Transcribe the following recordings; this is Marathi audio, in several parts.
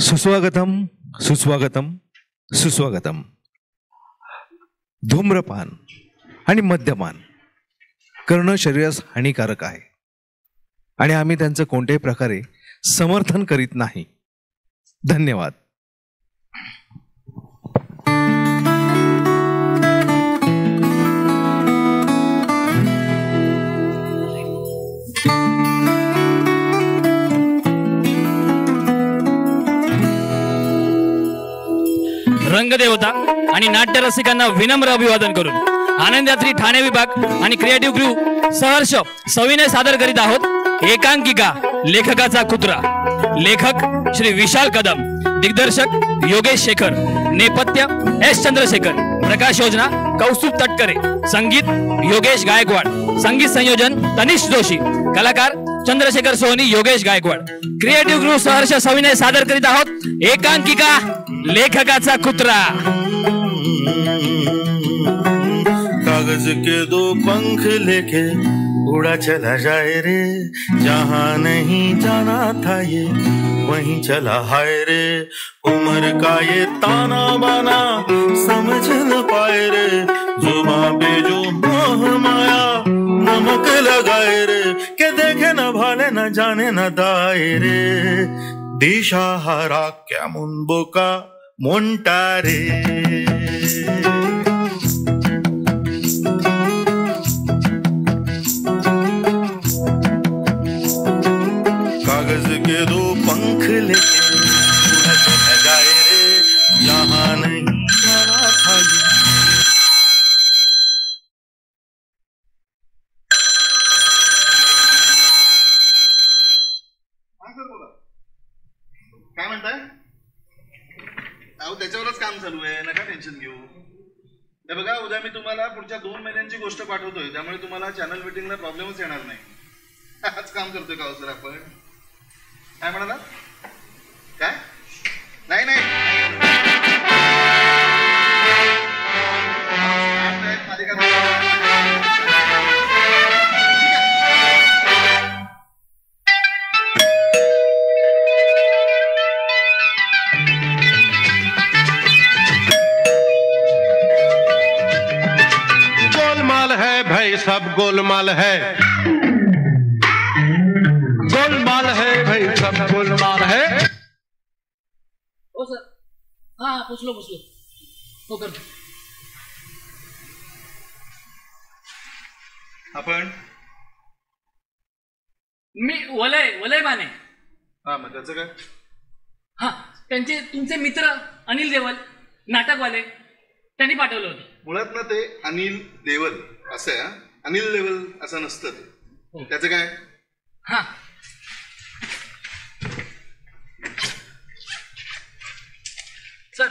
सुस्वागतम सुस्वागतम सुस्वागतम. धूम्रपान आणि मद्यपान करणं शरीरास हानिकारक आहे आणि आम्ही त्यांचं कोणत्याही प्रकारे समर्थन करीत नाही. धन्यवाद. रंगदेवता आणि नाट्य रसिकांना विनम्र अभिवादन करून आनंद यात्री ठाणे विभाग आणि क्रिएटिव्ह ग्रुप सहर्ष सविनय सादर करीत आहोत एकांकिका लेखकाचा कुत्रा. लेखक श्री विशाल कदम, दिग्दर्शक योगेश शेखर, नेपथ्य एस चंद्रशेखर, प्रकाश योजना कौस्तुभ तटकरे, संगीत योगेश गायकवाड, संगीत संयोजन तनिष जोशी, कलाकार चंद्रशेखर सोहनी, योगेश गायकवाड. क्रिएटिव्ह ग्रुप सहर्ष सविनय सादर करीत आहोत एकांकिका लेखकाचा कुत्रा. कागज के दो पंख लेके उड़ा चला जाए रे, जहां नहीं जाना था ये वहीं चला हाय रे. उम्र का ये ताना बाना समझ न पाए रे, जुबां पे जो मोह माया नमक लगाए रे, के देखे न भाले न जाने न दाए रे. दिशाहारा केमन बोका मोंटा रे. कागज के दो पंख लेके उड़ा चला जाए रे, जहां नहीं जाना था ये. काय म्हणताय? अहो त्याच्यावरच काम चालू आहे, नका टेन्शन घेऊ. हे बघा, उद्या मी तुम्हाला पुढच्या 2 महिन्यांची गोष्ट पाठवतोय, त्यामुळे तुम्हाला चॅनल मीटिंगला प्रॉब्लेमच येणार नाही. आज काम करतोय का सर आपण? काय म्हणाला? काय नाही नाही गोलमाल है भाई, सब गोलमाल है. गोलमाल है भाई, सब गोलमाल है. हो सर. हाँ पोचलो हो करतो. आपण मी वलय माने. हा, मग त्याचं काय? हा, त्यांचे तुमचे मित्र अनिल देवल नाटकवाले त्यांनी पाठवलं होतं. मुळात ना ते अनिल देवल असं आहे. अनिल देवल असं नसतं ते. त्याचं काय? हा, सर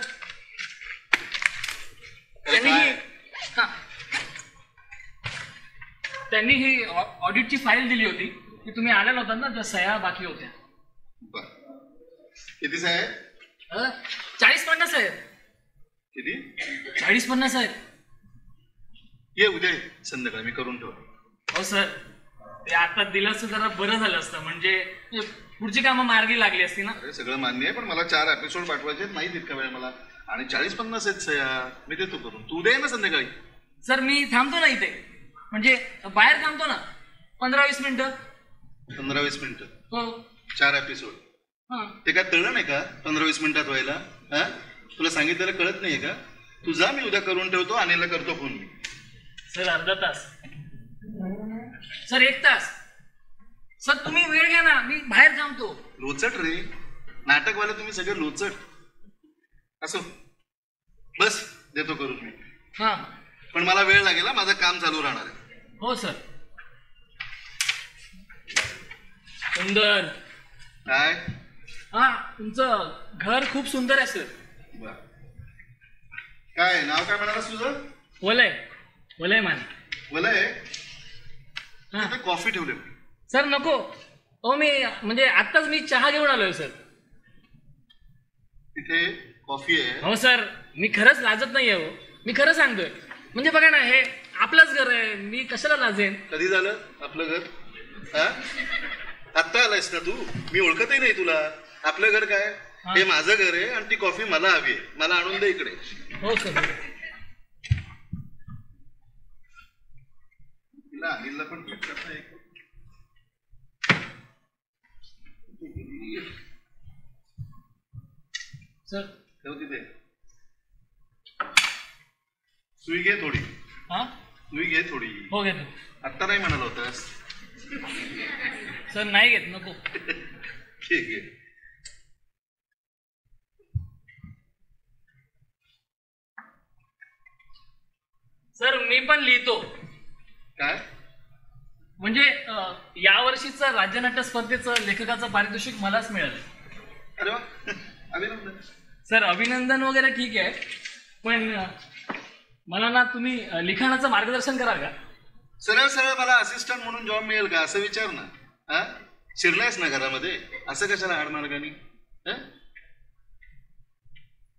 त्यांनी ही ऑडिटची फाईल दिली होती की तुम्ही आल्या नव्हता ना, त्या सह्या बाकी होत्या. किती साहेब? 40-50 आहेत. किती? 40-50 आहेत. ये उद्या संध्याकाळी मी करून ठेव. हो सर, ते आता दिलं असतं जरा बरं झालं असतं, म्हणजे पुढची कामं मार्गी लागली असती ना. अरे सगळं मान्य आहे, पण मला 4 एपिसोड पाठवायचे नाही तितका वेळ मला, आणि 40-50 आहेत सह्या. मी देतो करून, तू उद्या ये ना संध्याकाळी. सर मी थांबतो ना इथे, म्हणजे बाहेर थांबतो ना 15-20 मिनिटं. 15-20 मिनिटं? हो. 4 एपिसोड ते काय तळलं नाही का 15-20 मिनिटात व्हायला? हा, तुला सांगितलेलं कळत नाहीये का? तू जा, मी उद्या करून ठेवतो. अनिलला करतो फोन मी. सर अर्धा तास, सर 1 तास. सर तुम्ही वेळ घ्या ना, मी बाहेर थांबतो. लोचट रे, नाटकवाले तुम्ही सगळे लोचट. असो, बस देतो करून मी. हा, पण मला वेळ लागेल, माझं काम चालू राहणार आहे. हो सर. सुंदर. काय? हा, तुमचं घर खूप सुंदर आहे सर. काय नाव काय म्हणाला तुझं? वलय माने. वलय? कॉफी ठेवले सर. नको हो, मी म्हणजे आत्ताच मी चहा घेऊन आलोय सर. तिथे कॉफी आहे? हो सर, मी खरंच लाजत नाहीये. हो, मी खरं सांगतोय. म्हणजे बघा ना, हे आपलंच घर आहे, मी कशाला लाजेन? कधी झालं आपलं घर? हा, आत्ता आलायस ना तू? मी ओळखतही नाही तुला. आपलं घर काय? हे माझं घर आहे आणि ती कॉफी मला हवी आहे. मला आणून दे इकडे. हो सर. तिला अनिलला पण भेटत नाही. सर ठेव तिथे. सुई घे थोडी. हा सुई घे थोडी. हो घेतो. आत्ता नाही म्हणाल होतास? सर नाही घेत, नको. ठीक आहे. सर मी पण लिहितो. काय? म्हणजे यावर्षीचं राज्यनाट्य स्पर्धेचं लेखकाचं पारितोषिक मलाच मिळालं. अरे वा, अभिनंदन. सर अभिनंदन वगैरे ठीक आहे, पण मला ना तुम्ही लिखाणाचं मार्गदर्शन कराल का? सरळ सरळ मला असिस्टंट म्हणून जॉब मिळेल का असं विचार ना. हा, शिरलायस ना घरामध्ये, असं कशाला आडमार्गाने?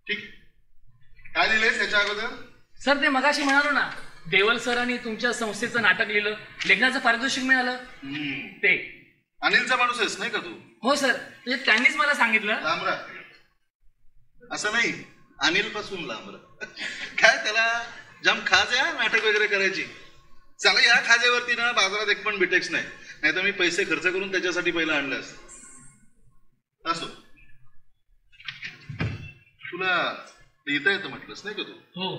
ठीक, काय लिहिलंयस त्याच्या अगोदर? सर ते मगाशी म्हणालो ना, देवल सरांनी तुमच्या संस्थेचं नाटक लिहिलं, लेखनाचं पारितोषिक मिळालं. ते अनिलचा माणूस आहेस नाही का तू? हो सर, म्हणजे त्यांनीच मला सांगितलं. लांब राहा. असं नाही, अनिल पासून लांब राहा. काय त्याला जाम खाज आहे नाटक वगैरे करायची. चला या खाजेवरती ना बाजारात एक पण बिटेक्स नाही, नाही तर मी पैसे खर्च करून त्याच्यासाठी पहिला आणलं असतं. असो, तुला लिहिता येतं म्हटलंस नाही का तू? हो.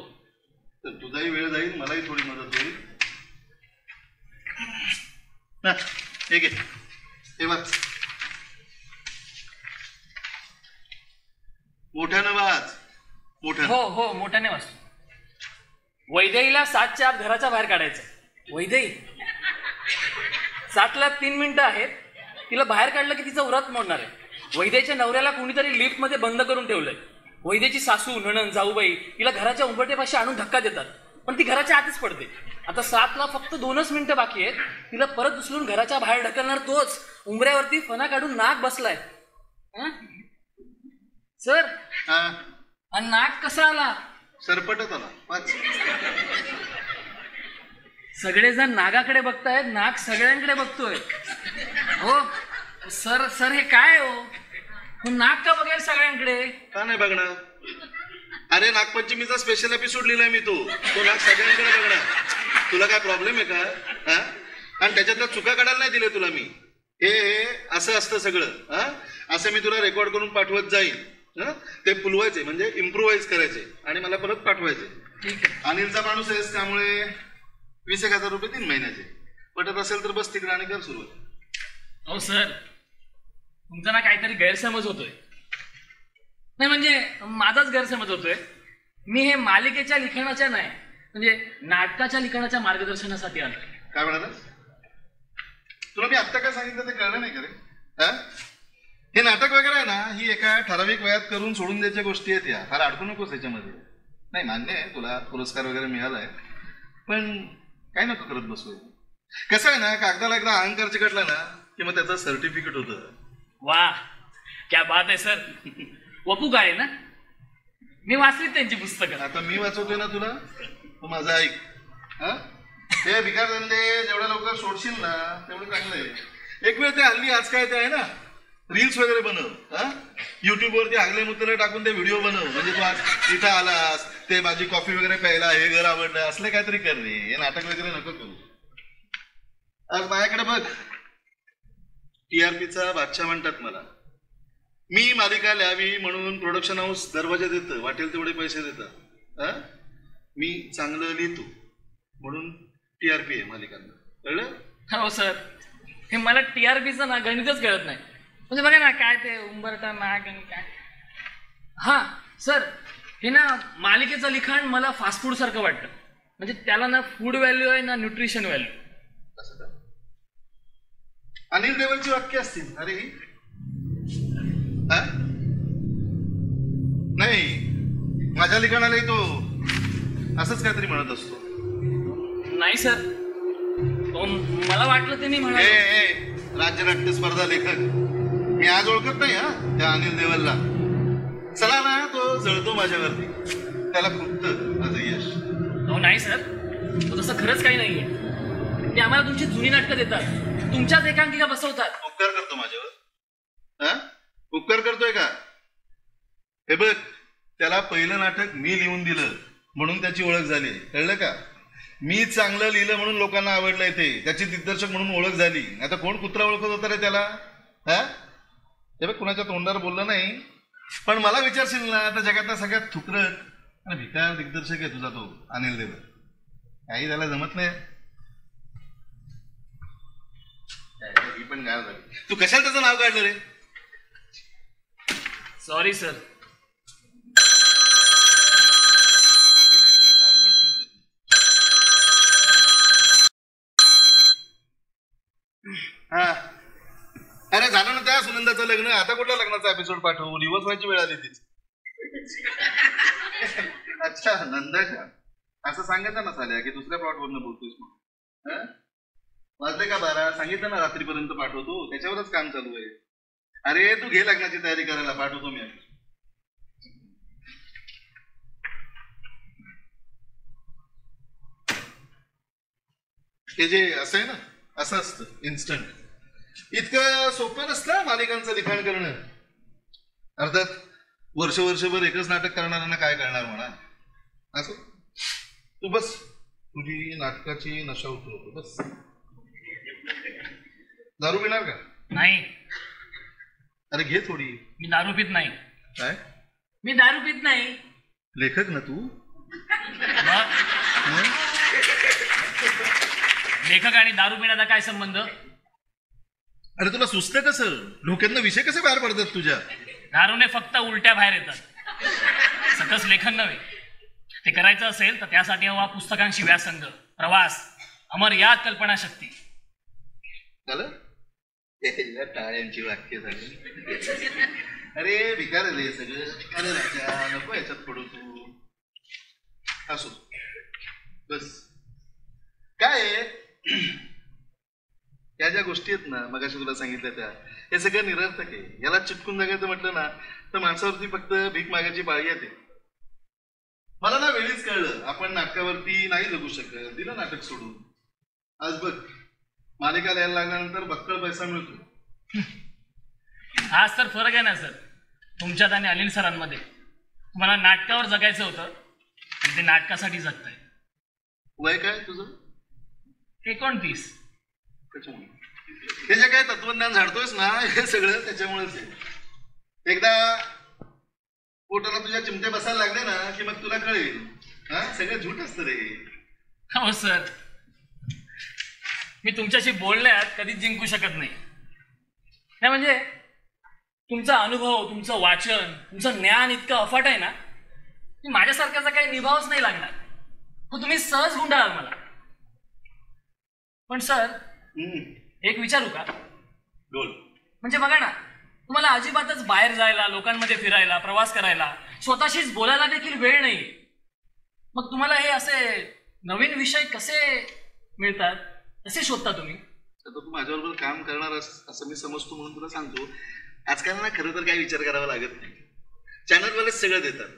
तर तुझाही वेळ जाईल, मलाही थोडी मदत होईल. ठीक आहे, हे वाच. मोठ्यानं वाच. मोठ्यानं. हो हो मोठ्याने वाचतो. वैदेहीला 7च्या आत घराच्या बाहेर काढायचं. वैदेही 7ला 3 मिनिटं आहेत, तिला बाहेर काढलं की तिचं व्रत मोडणार आहे. वैदेहीच्या नवऱ्याला कोणीतरी लिफ्टमध्ये बंद करून ठेवलंय. वैदेहीची सासू, नणंद, जाऊबाई तिला घराच्या उंबरठ्यापाशी आणून धक्का देतात, पण ती घराच्या आतच पडते. आता 7ला फक्त 2च मिनिटं बाकी आहेत, तिला परत उचलून घराच्या बाहेर ढकलणार तोच उंबऱ्यावरती फणा काढून नाक बसलाय. सर आणि नाक कसा आला? सरपटत आला. वाच. सगळेजण नागाकडे बघतायत, नाग सगळ्यांकडे बघतोय. हो सर, सर हे काय हो? नाग का बघेल सगळ्यांकडे? का नाही बघणार? अरे नागपंचमीचा स्पेशल एपिसोड लिहिलाय मी. तो नाग सगळ्यांकडे बघणार. तुला काय प्रॉब्लेम आहे का? आणि त्याच्यातल्या चुका काढायला नाही दिले तुला मी. हे असं असतं सगळं. असं मी तुला रेकॉर्ड करून पाठवत जाईल. ते पुलवायचे म्हणजे इम्प्रुव्हाइज करायचे आणि मला परत पाठवायचे. ठीक आहे. अनिलचा माणूस आहेस त्यामुळे 20,000 रुपये 3 महिन्याचे. पटत असेल तर बस तिकडे आणि कर सुरुवात. हो सर, तुमचा ना काहीतरी गैरसमज होतोय. नाही म्हणजे माझाच गैरसमज होतोय. मी हे मालिकेच्या लिखाणाच्या नाही, म्हणजे नाटकाच्या लिखाणाच्या मार्गदर्शनासाठी आलो. काय म्हणाला? तुला मी आत्ता काय सांगितलं ते कळलं नाही का रे? हे नाटक वगैरे आहे ना, ही एका ठराविक वयात करून सोडून द्यायच्या गोष्टी आहेत. या फार अडकू नकोस याच्यामध्ये. नाही मान्य आहे तुला पुरस्कार वगैरे मिळालाय, पण काय नको करत बसू. कसं आहे ना, कागदाला एकदा अहंकार चिकटला ना की मग त्याचं सर्टिफिकेट होतं. वा क्या बात आहे सर. वपू काय ना, मी वाचलीत त्यांची पुस्तकं. आता मी वाचवतोय ना तुला, तू माझं ऐक. हे भिकार धंदे जेवढ्या लवकर सोडशील ना तेवढं चांगलं आहे. एक वेळ ते हल्ली आज काय ते आहे ना, रील्स वगैरे बनव. युट्यूबवरती आगले मुद्दे टाकून ते व्हिडिओ बनव. म्हणजे तू आज इथं आलास, ते माझी कॉफी वगैरे प्यायला, हे घर आवडलं, असले काहीतरी कर रे. हे नाटक वगैरे नको करू. आज माझ्याकडे बघ, TRPचा बादशाह म्हणतात मला. मी मालिका लिहावी म्हणून प्रोडक्शन हाऊस दरवाजा देतं, वाटेल तेवढे पैसे देतात. मी चांगलं लिहितो म्हणून TRP आहे मालिकांना. कळलं? हो सर, हे मला TRPचं ना गणितच कळत नाही. म्हणजे बघा ना, काय ते उंबरठा नाग आणि काय. हा सर, हे ना मालिकेचं लिखाण मला फास्ट फूड सारखं वाटतं. म्हणजे त्याला ना फूड व्हॅल्यू आहे ना न्यूट्रिशन व्हॅल्यू. अनिल देवलची वाक्य असतील. अरे नाही, माझ्या लिखाणालाही तो असंच काहीतरी म्हणत असतो. नाही सर, मला वाटलं ते मी म्हणालो. राज्यनाट्य स्पर्धा लेखक मी आज ओळखत नाही. त्या अनिल देवलला चला ना, तो जळतो माझ्यावरती. त्याला खुपतं माझं यश. हो नाही सर, तो तसं खरंच काही नाहीये. ते आम्हाला तुमची जुनी नाटकं देतात, तुमच्याच एकांकिका बसवतात. उपकार करतो हा? उपकार करतोय का? हे बघ, त्याला पहिलं नाटक मी लिहून दिलं म्हणून त्याची ओळख झाली, कळलं का? मी चांगलं लिहिलं म्हणून लोकांना आवडलंय ते, त्याची दिग्दर्शक म्हणून ओळख झाली. आता कोण कुत्रा ओळखत होता रे त्याला? हा? हे बघ, कुणाच्या तोंडावर बोललं नाही, पण मला विचारशील ना तर जगातला सगळ्यात थुकरट आणि भिकार दिग्दर्शक आहे तुझा तो अनिल देवल. काही त्याला जमत नाही. ही पण गाव झाली. तू कशाला त्याचं नाव काढलं रे? Sorry sir. हा, अरे झालं ना त्या सुनंदाचं लग्न. आता कुठल्या लग्नाचा एपिसोड पाठवू? रिवर्स व्हायची वेळ आली तीच. अच्छा, नंदाच्या असं सांगितलं ना साल्या की दुसऱ्या प्लॉट वरनं बोलतोयस मग. वाजले का 12? सांगितलं ना रात्रीपर्यंत पाठवतो, त्याच्यावरच काम चालू आहे. अरे तू घे लग्नाची तयारी करायला, पाठवतो मी. हे जे असं आहे ना, असं असतं इन्स्टंट. इतकं सोपं नसतं मालिकांचं लिखाण करणं. अर्थात वर्षभर एकच नाटक करणाऱ्यांना काय करणार म्हणा. असं तू बस, तुझी नाटकाची नशा उतरवतो बस. दारू पिणार का? नाही. अरे घे थोडी. मी दारू पित नाही. काय? मी दारू पित नाही. लेखक ना तू? लेखक आणि दारू पिण्याचा काय संबंध? अरे तुला सुचतं कसं? डोक्यातनं विषय कसे बाहेर पडतात तुझ्या? दारूने फक्त उलट्या बाहेर येतात, सकस लेखन नव्हे. ते करायचं असेल तर त्यासाठी हवा पुस्तकांशी व्यासंग, प्रवास, अमर्याद कल्पनाशक्ती. झालं? टाळ्यांची वाक्य झाली. अरे भिकार रे सगळं. अरे राजा नको याच्यात पडू तू. असो बस. काय या ज्या गोष्टी आहेत ना मगाशी तुला सांगितलं त्या, हे सगळं निरर्थक आहे. याला चिटकून जगायचं म्हटलं ना तर माणसावरती फक्त भीक मागायची पाळी येते. मला ना वेळीच कळलं आपण नाटकावरती नाही जगू शकत. दिलं नाटक सोडून. आज बघ, मालिका लिहायला लागल्यानंतर बक्कळ पैसा मिळतो. हाच तर फरक आहे ना सर तुमच्यात आणि अनिल सरांमध्ये. तुम्हाला नाटकावर जगायचं होतं आणि ते नाटकासाठी जगताय. वय काय तुझं? 29. हे जे काय तत्वज्ञान झाडतोयस ना हे सगळं त्याच्यामुळेच आहे. एकदा पोटाला तुझ्या चिमटे बसायला लागले ना की मग तुला कळेल. हा, सगळं झूट असतं रे. हो सर, मी तुमच्याशी बोलण्यात कधीच जिंकू शकत नाही. नाही म्हणजे तुमचा अनुभव, तुमचं वाचन, तुमचं ज्ञान इतकं अफाट आहे ना की माझ्यासारख्याचा काही निभावच नाही लागणार. हो, तुम्ही सहज गुंडाळाल मला. पण सर एक विचारू का? बोल. म्हणजे बघा ना, तुम्हाला अजिबातच बाहेर जायला, लोकांमध्ये फिरायला, प्रवास करायला, स्वतःशीच बोलायला देखील वेळ नाही. मग तुम्हाला हे असे नवीन विषय कसे मिळतात, कसे शोधता तुम्ही? आता तू माझ्याबरोबर काम करणार असं मी समजतो म्हणून तुला सांगतो. आजकाल ना खरं तर काही विचार करावा लागत नाही. चॅनलवालेच सगळं देतात.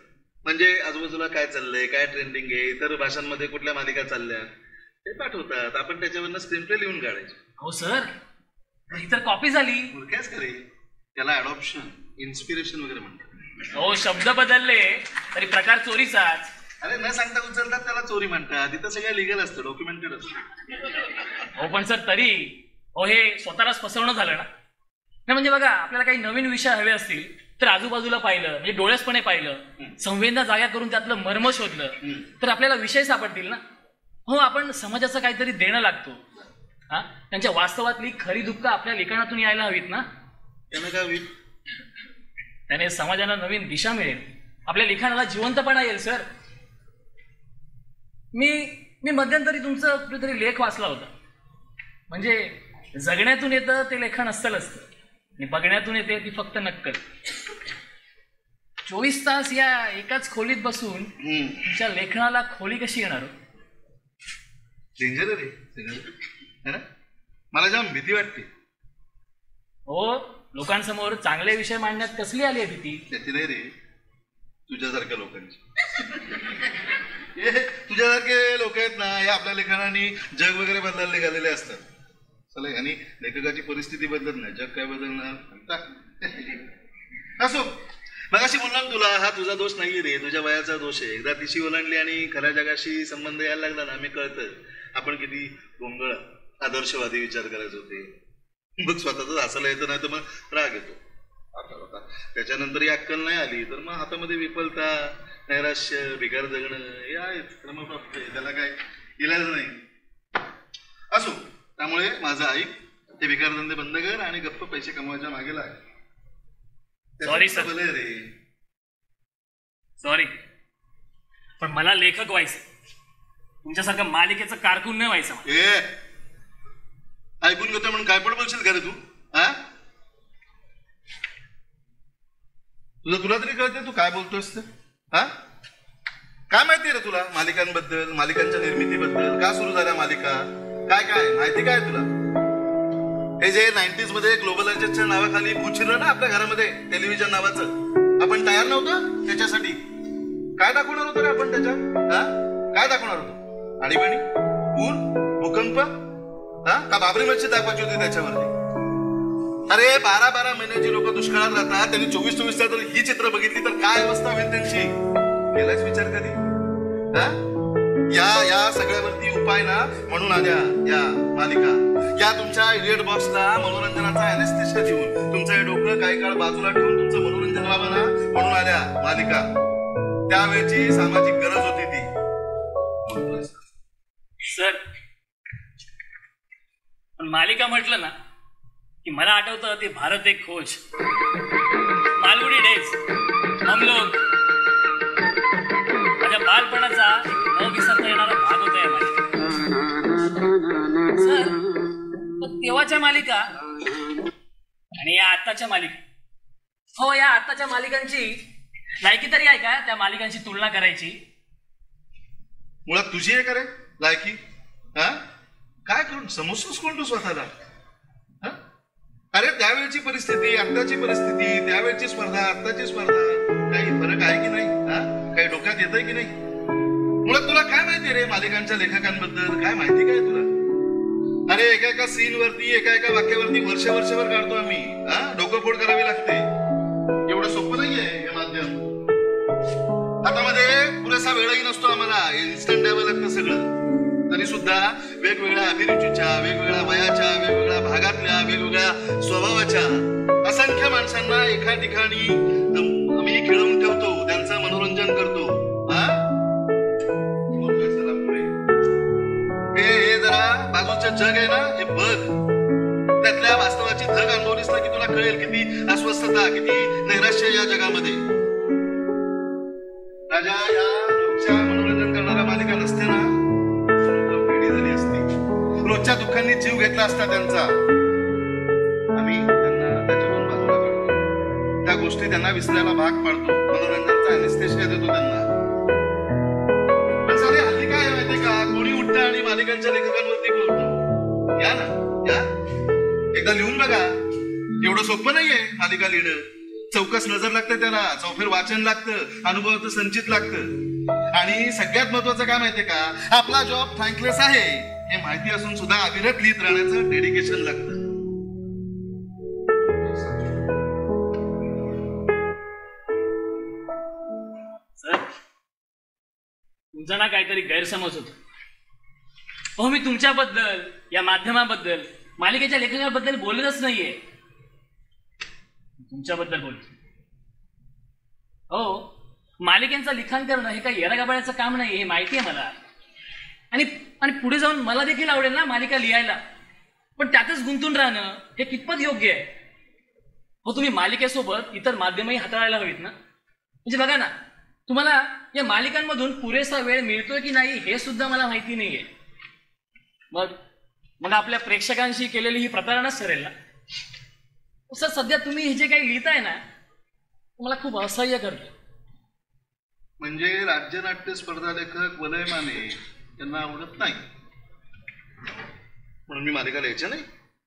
म्हणजे आजूबाजूला काय चाललंय, काय ट्रेंडिंग आहे, इतर भाषांमध्ये कुठल्या मालिका चालल्या ते पाठवतात. आपण त्याच्यावरनं स्क्रीन प्ले लिहून काढायचे. हो सर, ही तर कॉपी झाली. कायच करे, त्याला अडॉप्शन, इन्स्पिरेशन वगैरे म्हणतात. हो, शब्द बदलले तरी प्रकार चोरीचाच. अरे न सांगता उचलतात त्याला चोरी म्हणतात. इथं सगळं लिगल असतं, डॉक्युमेंटेड असतं. हो पण सर तरी हे स्वतःलाच फसवणं झालं ना. नाही म्हणजे बघा, आपल्याला काही नवीन विषय हवे असतील तर आजूबाजूला पाहिलं, म्हणजे डोळ्यासपणे पाहिलं, संवेदना जाग्या करून त्यातलं मर्म शोधलं तर आपल्याला विषय सापडतील ना. हो, आपण समाजाचं काहीतरी देणं लागतो. हा, त्यांच्या वास्तवातली खरी दुःख आपल्या लिखाणातून यायला हवीत ना. त्यानं काय होईल? त्याने समाजाला नवीन दिशा मिळेल, आपल्या लिखाणाला जिवंतपणा येईल. सर मी मध्यंतरी तुमचं कुठेतरी लेख वाचला होता. म्हणजे जगण्यातून येतं ते लेखन अस्सल असतं आणि बघण्यातून येते ती फक्त नक्कल. 24 तास या एकाच खोलीत बसून तुमच्या लेखनाला खोली कशी येणार? डेंजर रे सगळं. मला जाम भीती वाटते. हो, लोकांसमोर चांगले विषय मांडण्यात कसली आली आहे भीती? त्याची नाही रे, तुझ्यासारख्या लोकांची. तुझ्यासारखे लोक आहेत ना, हे आपल्या लेखनाने जग वगैरे बदलायला निघालेले असतात. चला यांनी लेखकाची परिस्थिती बदलत नाही, जग काय बदलणार. असो, मग अशी बोलणार तुला हा तुझा दोष नाही रे, तुझ्या वयाचा दोष आहे. एकदा तिशी ओलांडली आणि खऱ्या जगाशी संबंध यायला लागला ना, आम्ही कळतं आपण किती गोंगळ आदर्शवादी विचार करायचे होते. मग स्वतःच हसायला येतं, नाही तर मग राग येतो. त्याच्यानंतर ही अक्कल नाही आली तर मग हातामध्ये विफलता, नैराश्य, भिकार जगणं हे आहेच, क्रमप्राप्त आहे, त्याला काय इलाज नाही. असो, त्यामुळे माझं ऐक, ते भिकारधंदे बंद कर आणि गप्प पैसे कमवायच्या मागे लाग. सॉरी सर, रे सॉरी, पण मला लेखक व्हायचं, तुमच्यासारखं मालिकेचं कारकून नाही व्हायचं. ए ऐकून घेतो म्हणून काय पण बोलशील का रे तू? हा, तुला तरी कळते तू काय बोलतोस ते? हा, काय माहिती रे तुला मालिकांबद्दल, मालिकांच्या निर्मितीबद्दल, का सुरू झाल्या मालिका, काय काय माहिती काय तुला? हे जे 90s मध्ये ग्लोबलायझेशनच्या नावाखाली भूत शिरलं ना आपल्या घरामध्ये टेलिव्हिजन नावाचं, आपण तयार नव्हतं त्याच्यासाठी. काय दाखवणार होतो रे आपण त्याच्यात? हा, काय दाखवणार होतो? आणीबाणी, पूर, भूकंप, हा का बाबरी मस्जिद दाखवायची होती त्याच्यावरती? अरे 12-12 महिन्याची लोक दुष्काळात राहतात, त्यांनी 24-24 तास जर ही चित्र बघितली तर काय अवस्था होईल त्यांची? केलाच विचार कधी? या सगळ्यावरती उपाय ना म्हणून आल्या या मालिका. या तुमच्या इडियट बॉक्सला मनोरंजनाचा अॅनेस्थेशिया देऊन, तुमचं हे डोकं काही काळ बाजूला ठेवून तुमचं मनोरंजन व्हावं ना म्हणून आल्या मालिका. त्यावेळची सामाजिक गरज होती ती. सर, पण मालिका म्हटलं ना की मला आठवतं ते भारत एक खोज, मालगुडी डेज, हम लोग, माझ्या बालपणाचा न विसरता येणारा भाग होता या मालिका. सर, तेव्हाच्या मालिका आणि या आत्ताच्या मालिका, हो या आत्ताच्या मालिकांची लायकी तरी आहे का त्या मालिकांची तुलना करायची? मुळात तुझी आहे का रे लायकी? हा, काय करून समजतोस कोण तू स्वतःला? अरे त्यावेळची परिस्थिती, आत्ताची परिस्थिती, त्यावेळची स्पर्धा, आत्ताची स्पर्धा, काही फरक आहे की नाही? हा, काही डोक्यात येतंय की नाही? मुळात तुला काय माहिती रे मालिकांच्या लेखकांबद्दल? काय माहिती काय तुला? अरे एका सीन वरती, एका वाक्यावरती वर्षभर काढतो आम्ही. हा, डोकंफोड करावी लागते. एवढं सोपं नाहीये हे माध्यम. हातामध्ये पुरेसा वेळही नसतो आम्हाला, इन्स्टंट द्यावं लागतं सगळं. तरी सुद्धा वेगवेगळ्या अभिरुचीच्या, वेगवेगळ्या वयाच्या, वेगवेगळ्या भागातल्या, वेगवेगळ्या स्वभावाच्या असंख्य माणसांना एका ठिकाणी आम्ही खेळवून ठेवतो, त्यांचं मनोरंजन करतो. हा, हे जरा बाजूचं जग आहे ना, हे बघ. त्यातल्या वास्तवाची धग अनुभवलीस ना की तुला कळेल किती अस्वस्थता, किती नैराश्य या जगामध्ये. राजा, या रोजच्या मनोरंजन करणाऱ्या मालिका नसते ना, झाली असती. रोजच्या दुःखांनी जीव घेतला असता त्यांचा. आम्ही त्यांना त्याच्यातून बाजूला काढतो, त्या गोष्टी त्यांना विसरायला भाग पाडतो, मनोरंजनाचा अॅनेस्थेशिया देतो त्यांना. पण सारे हल्ली काय माहितीये का, कोणी उठतं आणि मालिकांच्या लेखकांवरती बोलतो. या ना, या एकदा लिहून बघा. एवढं सोपं नाहीये मालिका लिहिणं. चौकस नजर लागते त्याला, चौफेर वाचन लागतं, अनुभवाचं संचित लागतं. आणि सगळ्यात महत्वाचं काय माहितीये का, आपला जॉब थँकलेस आहे हे माहिती असून सुद्धा अविरत लिहित राहण्याचं डेडिकेशन लागतं. सर, तुमचा ना काहीतरी गैरसमज होतो. हो, मी तुमच्याबद्दल, या माध्यमाबद्दल, मालिकेच्या लेखकाबद्दल बोलतच नाहीये, तुमच्याबद्दल बोलतो. हो, मालिकेचं लिखाण करणं हे काही येरागाबाळ्याचं काम नाही, हे माहिती आहे मला. आणि पुढे जाऊन मला देखील आवडेल ना मालिका लिहायला, पण त्यातच गुंतून राहणं हे कितपत योग्य आहे? हो, तुम्ही मालिकेसोबत इतर माध्यमही हाताळायला हवीत ना. म्हणजे बघा ना, तुम्हाला या मालिकांमधून पुरेसा वेळ मिळतोय की नाही हे सुद्धा मला माहिती नाहीये. मग आपल्या प्रेक्षकांशी केलेली ही प्रतारणच ठरेल ना. सर, सध्या तुम्ही हे जे काही लिहिताय ना, मला खूप असह्य करतं. म्हणजे राज्यनाट्य स्पर्धा लेखक वलय माने यांना आवडत नाही म्हणून मी मालिका लिहायच्या नाही?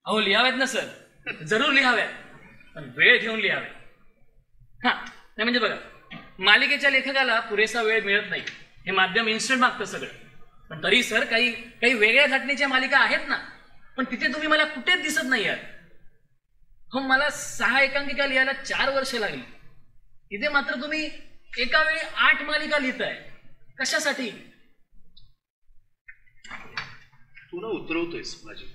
अहो, लिहाव्यात ना सर, जरूर लिहाव्यात, पण वेळ घेऊन लिहाव्यात. हा, नाही म्हणजे बघा, मालिकेच्या लेखकाला पुरेसा वेळ मिळत नाही, हे माध्यम इन्स्टंट मागतं सगळं. पण तरी सर काही वेगळ्या घटनेच्या मालिका आहेत ना, पण तिथे तुम्ही मला कुठेच दिसत नाही आहात. हो, मला 6 एकांकिका लिहायला 4 वर्ष लागली. इथे मात्र तुम्ही एका वेळी 8 मालिका लिहिताय. कशासाठी? तू ना उतरवतोयस माझी.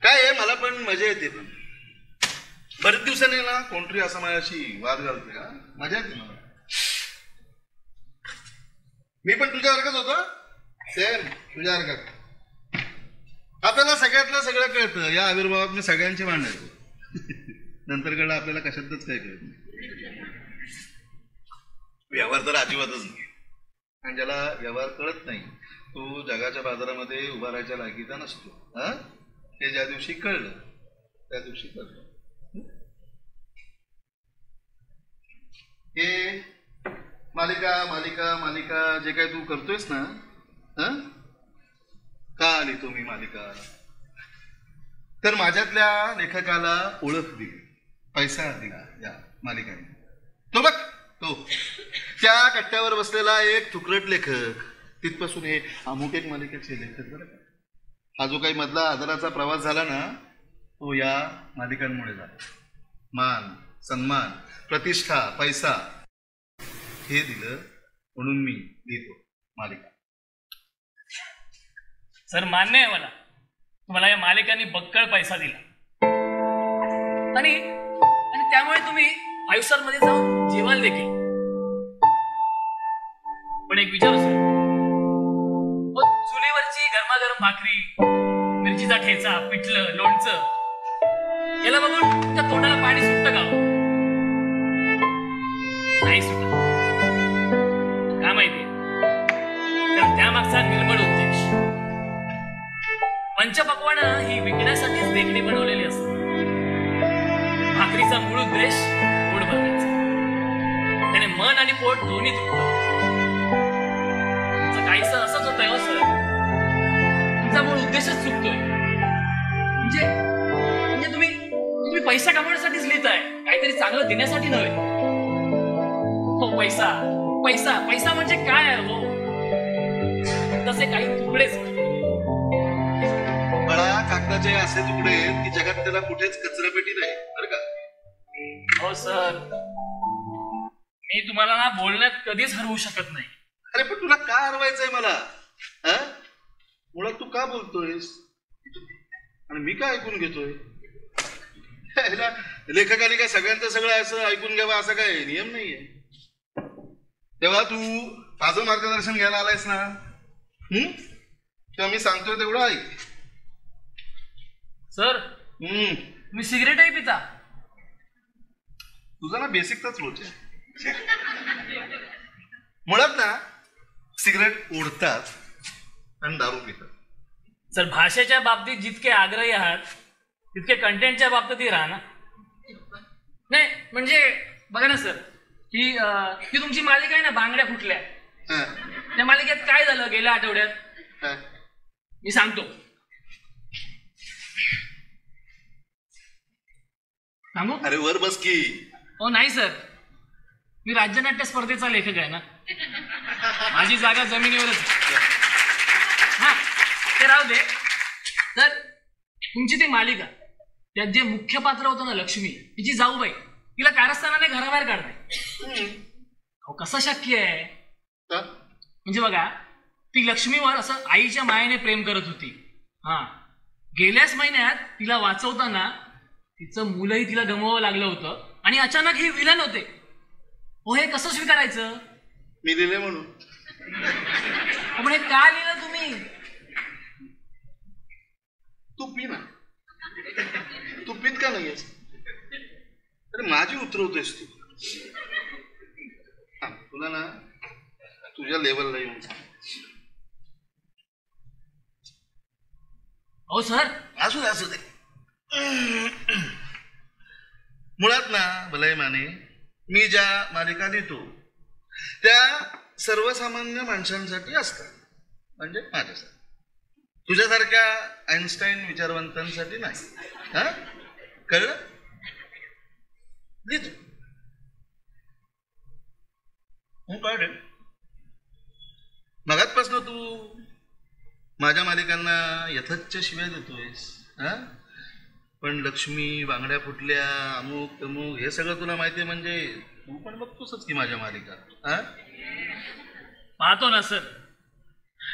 काय आहे, मला पण मजा येते. पण बरेच दिवसांनी ना कोणतरी असं माझ्याशी वाद घालते का, मजा येते मला. मी पण तुझ्यासारखंच होतो, सेम तुझ्यासारखं. आपल्याला सगळ्यातलं सगळं कळतं. या आविर्भावात मी सगळ्यांची मांडायचो. नंतर कळलं आपल्याला कशातच काय कळत नाही. व्यवहार तर अजिबातच नाही. आणि ज्याला व्यवहार कळत नाही तो जगाच्या बाजारामध्ये उभा राहायच्या लायकीचा नसतो. हे ज्या दिवशी कळलं त्या दिवशी कळलं. हे मालिका मालिका मालिका जे काय तू करतोयस ना, का आली तुम्ही मालिका, तर माझ्यातल्या लेखकाला ओळख दिली, पैसा दिला या मालिकाने. तो बघ, तो त्या कट्ट्यावर बसलेला एक तुकडट लेखक, तिथपासून हे अमुक एक मालिकेचे लेखक. बरं का, हा जो काही मधला आदराचा प्रवास झाला ना तो या मालिकांमुळे झाला. मान, सन्मान, प्रतिष्ठा, पैसा हे दिलं म्हणून मी लिहितो मालिका. सर, मान्य आहे मला, तुम्हाला या मालिकांनी बक्कळ पैसा दिला आणि त्यामुळे तुम्ही 5 स्टार मध्ये जाऊन जेवायला देखील. पण एक विचारू सर, चुलीवरची गरमागरम भाकरी, मिरचीचा ठेचा, पिठलं, लोणचं याला बघून तुमच्या तोंडाला पाणी सुटतं का? नाही सुटत. का माहिती? तर त्यामागचा निर्मळ उद्देश. पंचपक्वान ही विकण्यासाठीच देखणी बनवलेली असते. भाकरीचा मूळ उद्देश पोट भरण्याचा. त्याने मन आणि पोट दोन्ही दुखतं. तुमचं काहीसं असंच होतंय हो सर. तुमचा मूळ उद्देशच चुकतोय. म्हणजे तुम्ही पैसा कमवण्यासाठीच लिहिताय, काहीतरी चांगलं देण्यासाठी नव्हे. हो, पैसा पैसा पैसा म्हणजे काय आहे हो? तसे काही तुकडेच बळा, कागदाचे असे तुकडे की जगात त्याला कुठेच कचरापेटी नाही. बरं का? हो सर, मी तुम्हाला ना बोलण्यात कधीच हरवू शकत नाही. अरे पण तुला का हरवायचंय मला? मुळात तू का बोलतोयस आणि मी का ऐकून घेतोय? लेखकाने काय सगळ्यांचं सगळं असं ऐकून घ्यावं असा काय नियम नाहीये. तेव्हा तू माझं मार्गदर्शन घ्यायला आलायस ना, तेव्हा मी सांगतोय तेवढं ऐक. सर, तुम्ही सिगरेटही पिता? तुझा ना बेसिकच लोच आहे. मुळात ना सिगरेट ओढतात आणि दारू पितात. सर, भाषेच्या बाबतीत जितके आग्रही आहात तितके कंटेंटच्या बाबतीतही राहा ना. नाही म्हणजे बघा ना सर, की तुमची मालिका आहे ना, बांगड्या फुटल्या, त्या मालिकेत काय झालं गेल्या आठवड्यात मी सांगतो. सांगू? अरे वर बस की. हो नाही सर, मी राज्यनाट्य स्पर्धेचा लेखक आहे ना, माझी जागा जमिनीवरच. हा, ते राहू दे. तर तुमची ती मालिका, त्यात जे मुख्य पात्र होतं ना, लक्ष्मी, तिची जाऊबाई, तिला कारस्थानाने घराबाहेर काढते. अहो, कसं शक्य आहे? म्हणजे बघा, ती लक्ष्मीवर असं आईच्या मायेने प्रेम करत होती. गेल्याच महिन्यात तिला वाचवताना तिचं मुलंही तिला गमवावं लागलं होतं आणि अचानक ही विलन होते. हो, हे कसं स्वीकारायचं? मी लिहिले म्हणून. पण हे का लिहिलं तुम्ही? तू पी ना. तू पीत का नाहीयेस? अरे माझी उतरवतोयस तू. तुला ना तुझ्या लेवलला येऊन सांग. हो सर, असू दे असू दे. मुळात ना भलाई माने, मी ज्या मालिका लिहितो त्या सर्वसामान्य माणसांसाठी असतात, म्हणजे माझ्यासाठी. तुझ्यासारख्या आईन्स्टाईन विचारवंतांसाठी नाही. कळलं? लिहितो. हो, कळलं. मगातपासून तू माझ्या मालिकांना यथाच्छ शिव्या देतोयस हा? पण लक्ष्मी, बांगड्या फुटल्या, अमुक तमुक हे सगळं तुला माहिती आहे म्हणजे तू पण बघतोसच की माझ्या मालिका हा? पाहतो ना सर,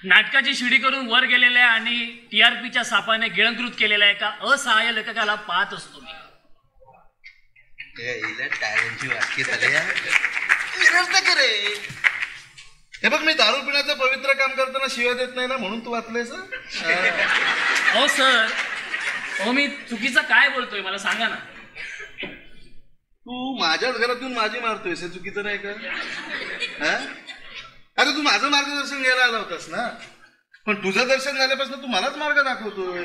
नाटकाची शिडी करून वर गेलेल्या आणि TRPच्या सापाने गिळंकृत केलेल्या एका असहाय्य लेखकाला पाहत असतो मी. टाळ्यांची वाटकी झाल्या रे. हे बघ, मी दारू पिण्याचं पवित्र काम करताना शिव्या देत नाही ना, म्हणून तू वाचलंयस. हो सर, हो मी चुकीचं काय बोलतोय मला सांगा ना. तू माझ्याच घरात येऊन माझी मारतोयस, हे चुकीचं नाही का? अरे तू माझं मार्गदर्शन घ्यायला आला होतास ना, पण तुझं दर्शन झाल्यापासून तू मलाच मार्ग दाखवतोय.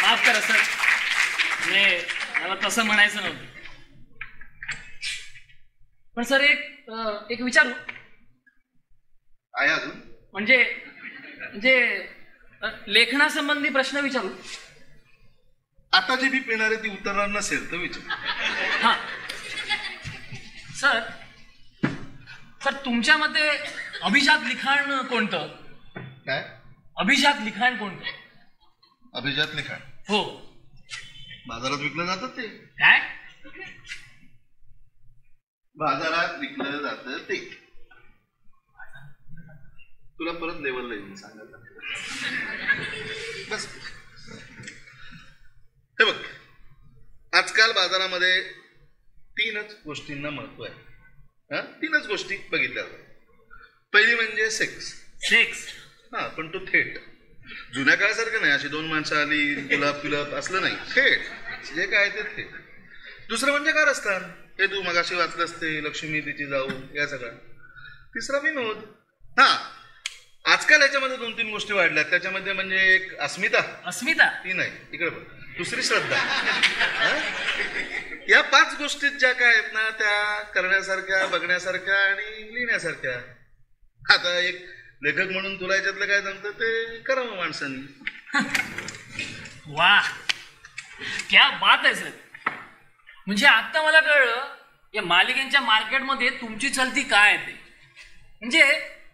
माफ करा सर, मला तसं म्हणायचं नव्हतं. पण सर एक विचारू आहे अजून? म्हणजे लेखनासंबंधी प्रश्न विचारू. आता जी बी पिणार आहे ती उतरणार नसेल तर विचार. हा सर, तुमच्या मते अभिजात लिखाण कोणतं? काय अभिजात लिखाण कोणतं? अभिजात लिखाण हो, बाजारात विकलं जातं ते. काय बाजारात विकलं जातं ते? तुला परत लेवलला येऊन सांगायला बस. हे बघ, आजकाल बाजारामध्ये 3च गोष्टींना महत्व आहे. 3च गोष्टी बघितल्या जातात. पहिली म्हणजे सेक्स. हा, पण तो थेट, जुन्या काळासारखं नाही अशी 2 माणसं आली गुलाब पिलप असलं नाही, थेट जे काय ते थेट. दुसरं म्हणजे कारस्थान, हे तू मगाशी वाचलं असते, लक्ष्मी तिची जाऊ, या सगळं. तिसरा विनोद. हा, आजकाल याच्यामध्ये 2-3 गोष्टी वाढल्यात. त्याच्यामध्ये म्हणजे एक अस्मिता ती नाही, इकडे बघ. दुसरी श्रद्धा. या 5 गोष्टीत ज्या काय आहेत ना त्या करण्यासारख्या, बघण्यासारख्या आणि लिहिण्यासारख्या. आता एक लेखक म्हणून तुला याच्यातलं काय जमतं ते करावं माणसांनी. वा, क्या बात आहे सर. म्हणजे आता मला कळलं या मालिकांच्या मार्केटमध्ये तुमची चलती काय आहे ते. म्हणजे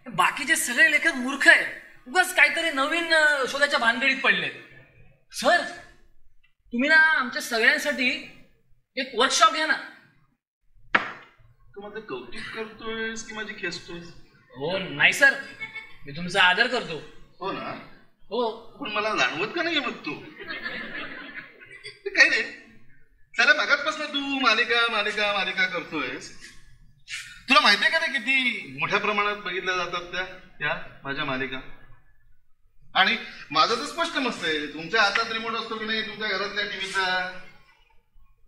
बाकीचे सगळे लेखक मूर्ख आहेत, उगाच काहीतरी नवीन शोधाच्या भानगडीत पडलेत. सर, तुम्ही ना आमच्या सगळ्यांसाठी एक वर्कशॉप घ्या ना. तू माझं कौतुक करतोयस की माझी खेचतोयस? हो नाही सर, मी तुमचा आदर करतो. हो ना? हो, पण मला जाणवत का नाही मग तू काही नाही. चला, मागातपासून तू मालिका करतोयस. तुला माहितीये का नाही किती मोठ्या प्रमाणात बघितल्या जातात त्या माझ्या मालिका? आणि माझं तर स्पष्ट मस्त आहे, तुमच्या हातात रिमोट असतो की नाही तुमच्या घरातल्या टीव्हीचा,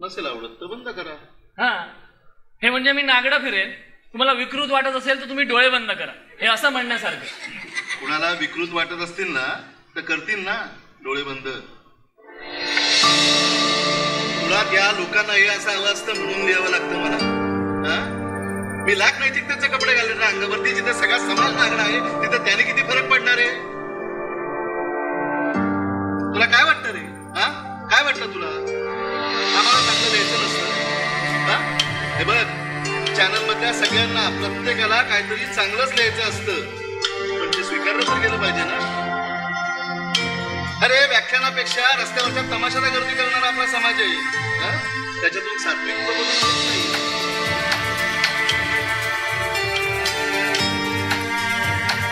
नसेल आवडत तर बंद करा. हा, हे म्हणजे मी नागडा फिरेन, तुम्हाला विकृत वाटत असेल तर तुम्ही डोळे बंद करा, हे असं म्हणण्यासारखं. कुणाला विकृत वाटत असतील ना तर करतील ना डोळे बंद. तुला त्या लोकांना हे असं हवं असतं म्हणून लिहावं लागतं मला. मी लाख नैतिकतेचे कपडे घालले ना अंगावरती, जिथे सगळा समाज नागडा आहे तिथे त्याने किती फरक पडणार आहे? तुला काय वाटतं रे? काय वाटतं तुला? आम्हाला चांगलं लिहायचं नसतं? हे बघ, चॅनल मधल्या सगळ्यांना प्रत्येकाला काहीतरी चांगलंच लिहायचं असतं, पण ते स्वीकारलं तर गेलं पाहिजे ना. अरे व्याख्यानापेक्षा रस्त्यावरच्या तमाशाला गर्दी करणारा आपला समाज आहे, त्याच्यातून सात्विक प्रबोधन होत नाही.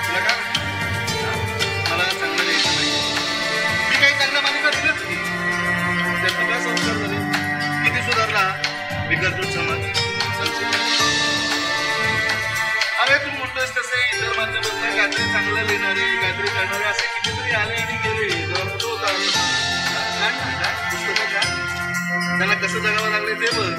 तुला काय मला चांगलं लिहायचं नाही? मी काही चांगल्या मालिका दिल्याच की त्यातून काय संस्कार झाले? किती सुधारला विकर्तृत समाज? अरे तू म्हणतोस तसे इतर माध्यमातून काहीतरी चांगलं लिहिणारे, काहीतरी करणारे असे कितीतरी आले आणि गेले. त्यांना कसं जगावं लागले ते बघ.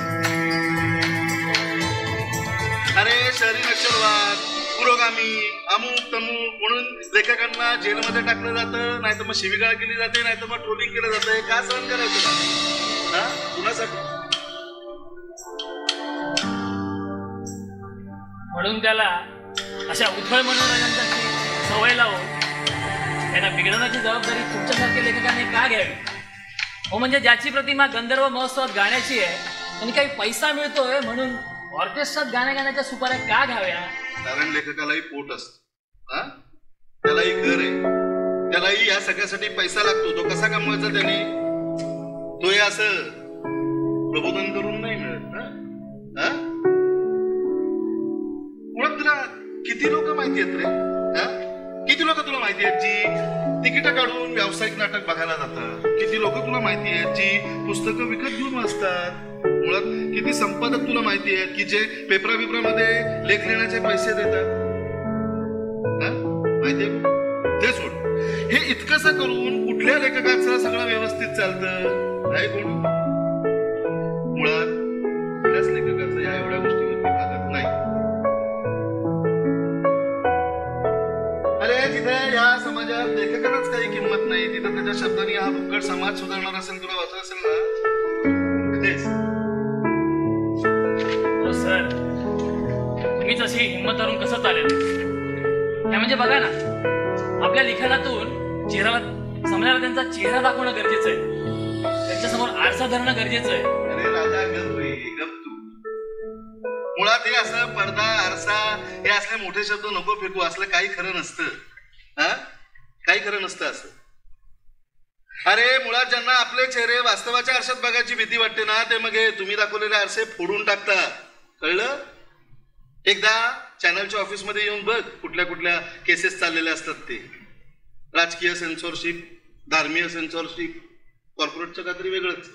अरे शहरी नक्षलवाद, पुरोगामी, अमुक तमुक म्हणून लेखकांना जेलमध्ये टाकलं जातं, नाही तर मग शिवीगाळ केली जाते, नाही तर मग ट्रोलिंग केलं जातं. का सहन करायचं कुणासाठी? म्हणून त्याला अशा उथळ मनोरंजनाची सवय लावून त्यांना बिघडवण्याची जबाबदारी तुमच्यासारख्या लेखकांनी का घ्यावी? हो, म्हणजे ज्याची प्रतिमा गंधर्व महोत्सवात गाण्याची आहे आणि काही पैसा मिळतोय म्हणून ऑर्केस्ट्रात गाण्या गाण्याच्या सुपाऱ्या का घ्याव्या? कारण लेखकालाही पोट असतं. त्यालाही घर आहे, त्यालाही या सगळ्यासाठी पैसा लागतो. तो कसा कमवायचा त्याने? तो हे असं प्रबोधन करून नाही मिळत ना. मुळात तुला किती लोक माहिती आहेत रे? किती लोक तुला माहिती आहेत जी तिकीट काढून व्यावसायिक नाटक बघायला जातात? किती लोक तुला माहिती आहेत जी पुस्तकं विकत घेऊन वाचतात? मुळात किती संपादक तुला माहिती आहेत की जे पेपरा बिपरामध्ये लेख लिहिण्याचे पैसे देतात? माहितीये? ते सोड. हे इतकंसं करून कुठल्या लेखकाचं सगळं व्यवस्थित चालतं नाही कोण? मुळात कुठल्याच लेखकाचं या एवढ्या गोष्टीवरती भागत नाही. अरे जिथे या समाजात लेखकालाच काही किंमत नाही, तिथं त्याच्या शब्दांनी हा भुक्कड समाज सुधारणार असेल, तुला वाचत असेल ना? हो सर, तुम्हीच अशी हिंमत धरून कसं चालेल? म्हणजे बघा ना, आपल्या लिखाणातून चेहरा समजायला त्यांचा चेहरा दाखवणं गरजेचं आहे, त्यांच्यासमोर आरसा धरणं गरजेचं आहे. अरे राजा गप रे, गप तू. मुळात हे असं पडदा आरसा हे असले मोठे शब्द नको फेकू. असलं काही खरं नसतं. काही खरं नसतं असं. अरे मुळात ज्यांना आपले चेहरे वास्तवाच्या आरशात बघायची भीती वाटते ना, ते मग हे तुम्ही दाखवलेले आरसे फोडून टाकतात. कळलं? एकदा चॅनलच्या ऑफिसमध्ये येऊन बघ कुठल्या कुठल्या केसेस चाललेल्या असतात ते. राजकीय सेन्सॉरशिप, धार्मिक सेन्सॉरशिप, कॉर्पोरेटचं काहीतरी वेगळंच.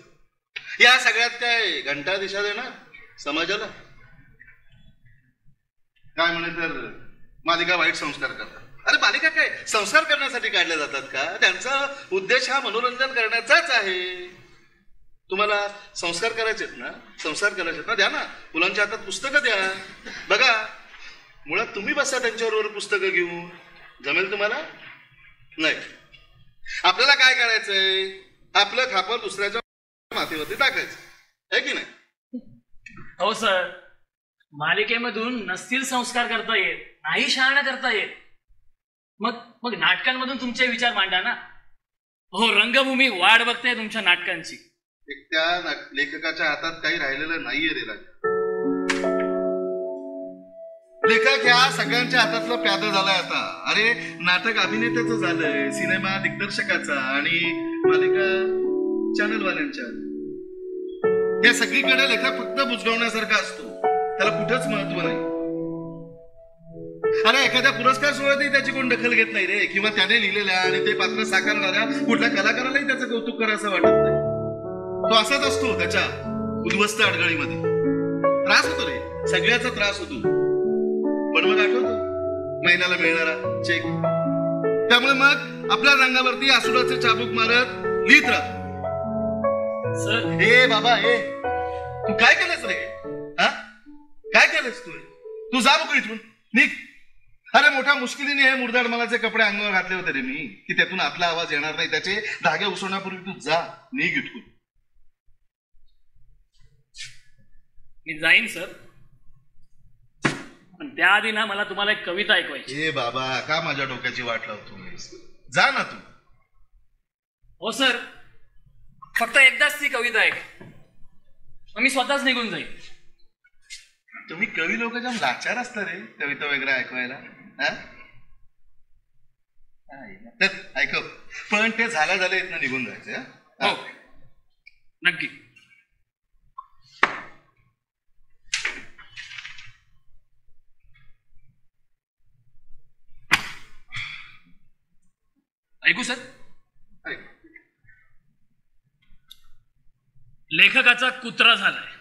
या सगळ्यात काय घंटा दिशा देणार समाजाला? काय म्हणे तर मालिका वाईट संस्कार करतात. अरे मालिका काय संस्कार करण्यासाठी काढल्या जातात का? त्यांचा उद्देश हा मनोरंजन करण्याचाच आहे. तुम्हाला संस्कार करायचे आहेत ना, संस्कार करायचे आहेत ना, द्या ना. मुलांच्या हातात पुस्तकं द्या, बघा. मुळात तुम्ही बसा त्यांच्याबरोबर पुस्तकं घेऊन. जमेल तुम्हाला? नाही. आपल्याला काय करायचंय? आपलं खापर दुसऱ्याच्या माथेवरती टाकायचं आहे की नाही? हो सर, मालिकेमधून नसतील संस्कार करता येत, नाही शहाणा करता येत, मग नाटकांमधून तुमचे विचार मांडा ना. हो, रंगभूमी वाट बघते तुमच्या नाटकांची. त्या लेखकाच्या हातात काही राहिलेलं नाहीये रे राजा. लेखक ह्या सगळ्यांच्या हातातलं प्यादा झालाय आता. अरे नाटक अभिनेत्याचं झालंय, सिनेमा दिग्दर्शकाचा आणि मालिका चॅनलवाल्यांच्या. या सगळीकडे लेखक फक्त बुजगावण्यासारखा असतो, त्याला कुठंच महत्व नाही. अरे एखाद्या पुरस्कार सोहळ्यातही त्याची कोण दखल घेत नाही रे, किंवा त्याने लिहिलेल्या आणि ते पात्र साकारणाऱ्या कुठल्या कलाकारालाही त्याचं कौतुक करायचं वाटत नाही. तो असाच असतो त्याच्या उद्ध्वस्त अडगळीमध्ये. त्रास होतो रे, सगळ्याचा त्रास होतो. पण मग आठवतो महिन्याला मिळणारा चेक. त्यामुळे मग आपल्या रंगावरती आसुराचे चाबूक मारत लिहित राहतो. सर हे बाबा, हे तू काय केलंस रे? काय केलंस तू जा बघू इथून, निघ. अरे मोठ्या मुश्किलीने हे मुरदाड मलाचे कपडे अंगावर घातले होते रे मी, की त्यातून आपला आवाज येणार नाही. त्याचे धागे उसवण्यापूर्वी तू जा, निघ इथून. मी जाईन सर, पण त्याआधी ना मला तुम्हाला एक कविता ऐकवायची. हे बाबा, का माझ्या डोक्याची वाट लावतो? जा ना तू. हो सर, फक्त एकदाच ती कविता ऐक, मी स्वतःच निघून जाईन. तुम्ही कवी लोक जाम लाचार असता रे कविता वगैरे ऐकवायला. ऐकव, पण ते झालं इथनं निघून जायचं. हो नक्की. ऐकू सर? लेखकाचा कुत्रा झालाय